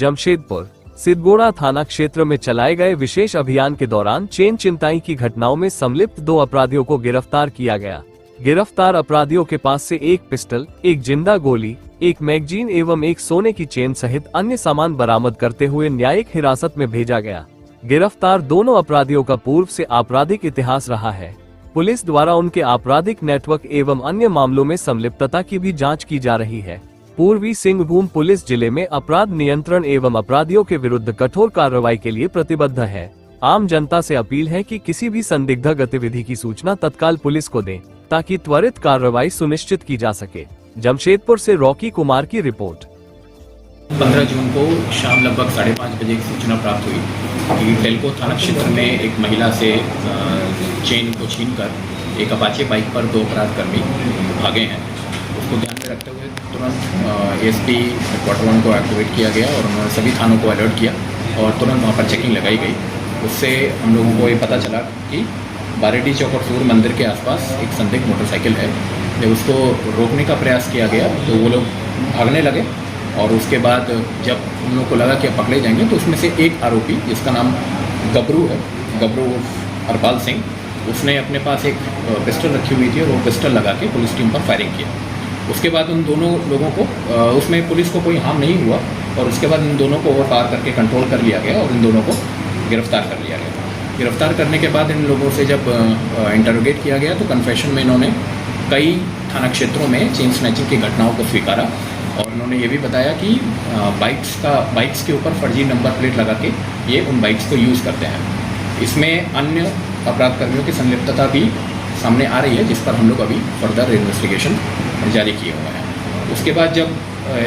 जमशेदपुर सिद्धगोड़ा थाना क्षेत्र में चलाए गए विशेष अभियान के दौरान चेन चिंताई की घटनाओं में संलिप्त 2 अपराधियों को गिरफ्तार किया गया। गिरफ्तार अपराधियों के पास से एक पिस्टल, एक जिंदा गोली, एक मैगजीन एवं एक सोने की चेन सहित अन्य सामान बरामद करते हुए न्यायिक हिरासत में भेजा गया। गिरफ्तार दोनों अपराधियों का पूर्व से आपराधिक इतिहास रहा है। पुलिस द्वारा उनके आपराधिक नेटवर्क एवं अन्य मामलों में संलिप्तता की भी जांच की जा रही है। पूर्वी सिंहभूम पुलिस जिले में अपराध नियंत्रण एवं अपराधियों के विरुद्ध कठोर कार्रवाई के लिए प्रतिबद्ध है। आम जनता से अपील है कि किसी भी संदिग्ध गतिविधि की सूचना तत्काल पुलिस को दें ताकि त्वरित कार्रवाई सुनिश्चित की जा सके। जमशेदपुर से रॉकी कुमार की रिपोर्ट। 15 जून को शाम लगभग 5:30 बजे की सूचना प्राप्त हुई कि टेल्को थाना क्षेत्र में एक महिला से चेन को छीनकर एक अपाचे बाइक पर 2 अपराधकर्मी भागे हैं। उसको ध्यान में रखते हुए तुरंत एसपी क्वार्टर 1 को एक्टिवेट किया गया और उन्होंने सभी थानों को अलर्ट किया और तुरंत वहाँ पर चेकिंग लगाई गई। उससे हम लोगों को ये पता चला कि बारेडी चौक और सूर्य मंदिर के आसपास एक संदिग्ध मोटरसाइकिल है। जब उसको रोकने का प्रयास किया गया तो वो लोग भागने लगे और उसके बाद जब उन लोगों को लगा कि पकड़े जाएंगे तो उसमें से एक आरोपी जिसका नाम गबरू है, गबरू हरपाल सिंह, उसने अपने पास एक पिस्टल रखी हुई थी और वो पिस्टल लगा के पुलिस टीम पर फायरिंग किया। उसके बाद उन दोनों लोगों को उसमें पुलिस को कोई हार्म नहीं हुआ और उसके बाद इन दोनों को ओवरपावर करके कंट्रोल कर लिया गया और इन दोनों को गिरफ्तार कर लिया गया। गिरफ्तार करने के बाद इन लोगों से जब इंटरोगेट किया गया तो कन्फेशन में इन्होंने कई थाना क्षेत्रों में चेन स्नैचिंग की घटनाओं को स्वीकारा और उन्होंने ये भी बताया कि बाइक्स के ऊपर फर्जी नंबर प्लेट लगा के ये उन बाइक्स को यूज़ करते हैं। इसमें अन्य अपराधकर्मियों की संलिप्तता भी सामने आ रही है जिस पर हम लोग अभी फर्दर इन्वेस्टिगेशन जारी किए हुए हैं। उसके बाद जब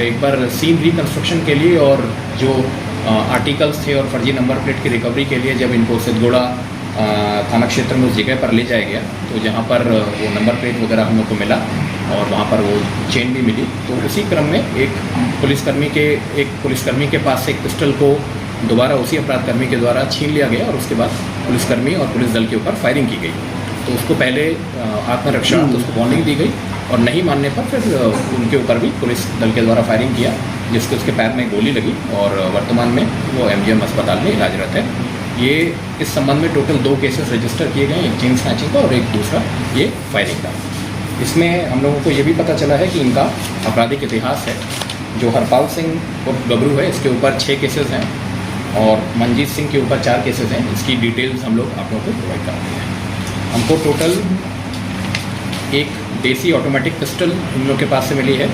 एक बार सीन रिकन्स्ट्रक्शन के लिए और जो आर्टिकल्स थे और फर्जी नंबर प्लेट की रिकवरी के लिए जब इनको सिद्धगोड़ा थाना क्षेत्र में उस जगह पर ले जाया गया तो जहाँ पर वो नंबर प्लेट वगैरह हम लोग को मिला और वहाँ पर वो चेन भी मिली, तो उसी क्रम में एक पुलिसकर्मी के पास से एक पिस्टल को दोबारा उसी अपराधकर्मी के द्वारा छीन लिया गया और उसके बाद पुलिसकर्मी और पुलिस दल के ऊपर फायरिंग की गई। तो उसको पहले आत्मरक्षा तो उसको वार्निंग दी गई और नहीं मानने पर फिर उनके ऊपर भी पुलिस दल के द्वारा फायरिंग किया जिसके उसके पैर में गोली लगी और वर्तमान में वो MGM अस्पताल में इलाजरत है। ये इस संबंध में टोटल 2 केसेस रजिस्टर किए गए, एक चेन स्नैचिंग का और एक दूसरा ये फायरिंग का। इसमें हम लोगों को ये भी पता चला है कि इनका आपराधिक इतिहास है। जो हरपाल सिंह और गबरू है इसके ऊपर 6 केसेस हैं और मनजीत सिंह के ऊपर 4 केसेस हैं। इसकी डिटेल्स हम लोग आप लोगों को प्रोवाइड करते हैं। हमको टोटल एक देसी ऑटोमेटिक पिस्टल इन लोग के पास से मिली है,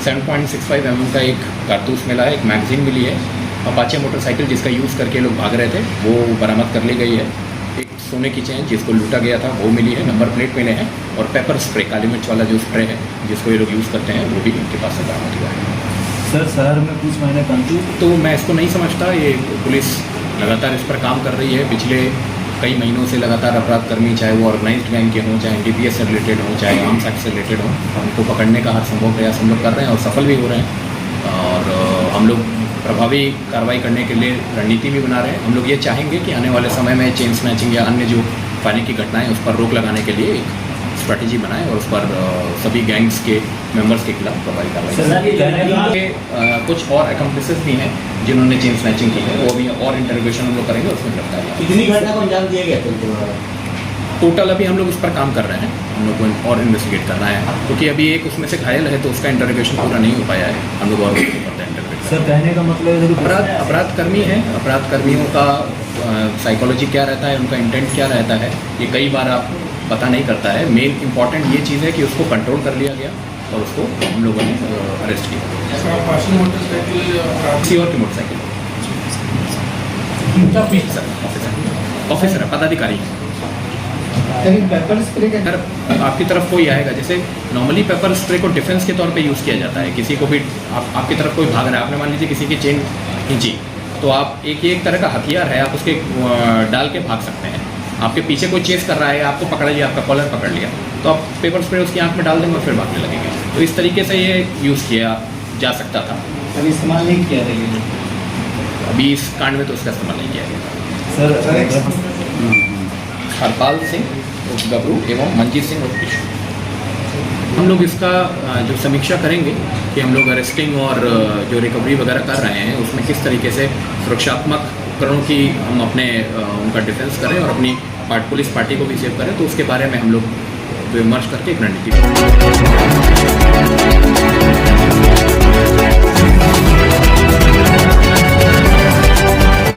7.65 mm का एक कारतूस मिला है, एक मैगजीन मिली है, अपाचे मोटरसाइकिल जिसका यूज़ करके लोग भाग रहे थे वो बरामद कर ली गई है, एक सोने की चेन जिसको लूटा गया था वो मिली है, नंबर प्लेट मिले हैं और पेपर स्प्रे, काली मिर्च वाला जो स्प्रे है जिसको ये लोग यूज़ करते हैं वो भी इनके पास से बरामद हुआ है। सर शहर में कुछ महीने कंट्रोल तो मैं इसको नहीं समझता, ये पुलिस लगातार इस पर काम कर रही है। पिछले कई महीनों से लगातार अपराधकर्मी चाहे वो ऑर्गेनाइज्ड गैंग के हों, चाहे NDPS से रिलेटेड हों, चाहे आर्म्स एक्ट से रिलेटेड हों, उनको पकड़ने का हर संभव प्रयास हम लोग कर रहे हैं और सफल भी हो रहे हैं। और हम लोग प्रभावी कार्रवाई करने के लिए रणनीति भी बना रहे हैं। हम लोग ये चाहेंगे कि आने वाले समय में चेन स्नैचिंग या अन्य जो फायरिंग की घटनाएं उस पर रोक लगाने के लिए एक स्ट्रैटेजी बनाएं और उस पर सभी गैंग्स के मेंबर्स के खिलाफ प्रभावी कार्रवाई। कुछ और अकम्प्लिसेस भी हैं जिन्होंने चेन स्नैचिंग की है, वो भी और इंटरोगेशन हम लोग करेंगे, उसमें गिरफ्तार। कितनी घटना को अंजाम दिया गया टोटल अभी हम लोग उस पर काम कर रहे हैं, हम लोग को और इन्वेस्टिगेट करना है क्योंकि अभी एक उसमें से घायल है तो उसका इंटरोगेशन पूरा नहीं हो पाया है। हम लोग और करते हैं इंटरोगेट। सर कहने का मतलब अपराधकर्मी हैं, अपराधकर्मियों का साइकोलॉजी क्या रहता है, उनका इंटेंट क्या रहता है, ये कई बार आप पता नहीं करता है। मेन इंपॉर्टेंट ये चीज़ है कि उसको कंट्रोल कर लिया गया और उसको हम लोगों ने अरेस्ट किया। किसी और की मोटरसाइकिल ऑफिसर है, पदाधिकारी है। पेपर स्प्रे अगर आपकी तरफ कोई आएगा, जैसे नॉर्मली पेपर स्प्रे को डिफेंस के तौर पे यूज़ किया जाता है, किसी को भी आपकी तरफ कोई भाग रहा है, आपने मान लीजिए किसी की चेन खींची तो आप एक तरह का हथियार है, आप उसके डाल के भाग सकते हैं। आपके पीछे कोई चेस कर रहा है, आपको पकड़ लिया, आपका कॉलर पकड़ लिया तो आप पेपर स्प्रे उसकी आंख में डाल देंगे और फिर भागने लगेंगे। तो इस तरीके से ये यूज़ किया जा सकता था। अभी इस्तेमाल नहीं किया था, अभी इस कांड में तो उसका इस्तेमाल नहीं किया गया। सर हरपाल सिंह गबरू एवं मनजीत सिंह और किशोर। हम लोग इसका जो समीक्षा करेंगे कि हम लोग अरेस्टिंग और जो रिकवरी वगैरह कर रहे हैं उसमें किस तरीके से सुरक्षात्मक उपकरणों की हम अपने उनका डिफेंस करें और अपनी पुलिस पार्टी को भी सेव करें, तो उसके बारे में हम लोग विमर्श करके एक रणनीति